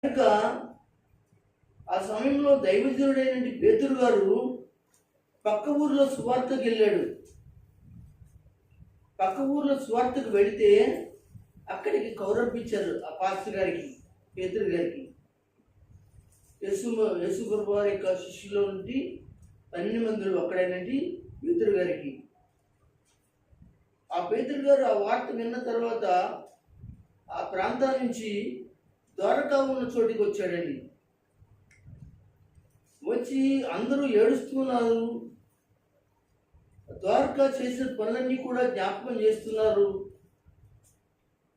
కనుక ఆ సమయంలో దైవజనుడైన పేతురు గారు పక్క ఊర్లో సువార్తకు వెళ్ళాడు. పక్క ఊర్లో సువార్తకు వెళితే అక్కడికి కౌరపించారు ఆ పాస్టర్ గారికి, పేతురు గారికి. యేసు ప్రభు వారి యొక్క శిష్యులో నుండి 12 మందిలో ఒక్కడైనది పేతురు గారికి. ఆ పేతురు గారు ఆ వార్త విన్న తర్వాత ఆ ప్రాంతం నుంచి ద్వారకా ఉన్న చోటికి వచ్చాడండి. వచ్చి అందరూ ఏడుస్తున్నారు, ద్వారకా చేసిన పనులన్నీ కూడా జ్ఞాపకం చేస్తున్నారు.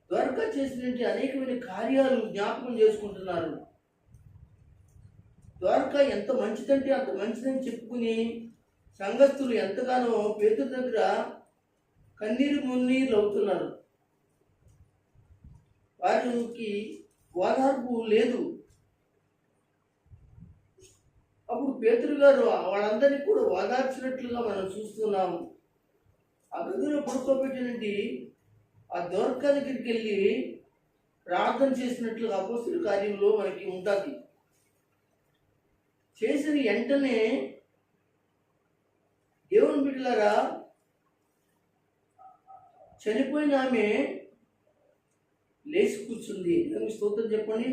ద్వారకా చేసినటువంటి అనేకమైన కార్యాలు జ్ఞాపకం చేసుకుంటున్నారు. ద్వారకా ఎంత మంచిదంటే అంత మంచిదని చెప్పుకుని సంఘస్థులు ఎంతగానో పేతురు దగ్గర కన్నీరు మున్నీరు అవుతున్నారు. వారికి ఓదార్పు లేదు. అప్పుడు పేతురు గారు వాళ్ళందరినీ కూడా ఓదార్చినట్లుగా మనం చూస్తున్నాము. ఆ గదిలో పడుకోబెట్టినట్టు ఆ ద్వారకా దగ్గరికి వెళ్ళి ప్రార్థన చేసినట్లుగా అపోస్తుల కార్యంలో మనకి ఉంటుంది. చేసిన వెంటనే దేవుని బిడ్డలారా, చనిపోయిన ఆమె లేచి కూర్చుంది. స్తోత్రం చెప్పండి.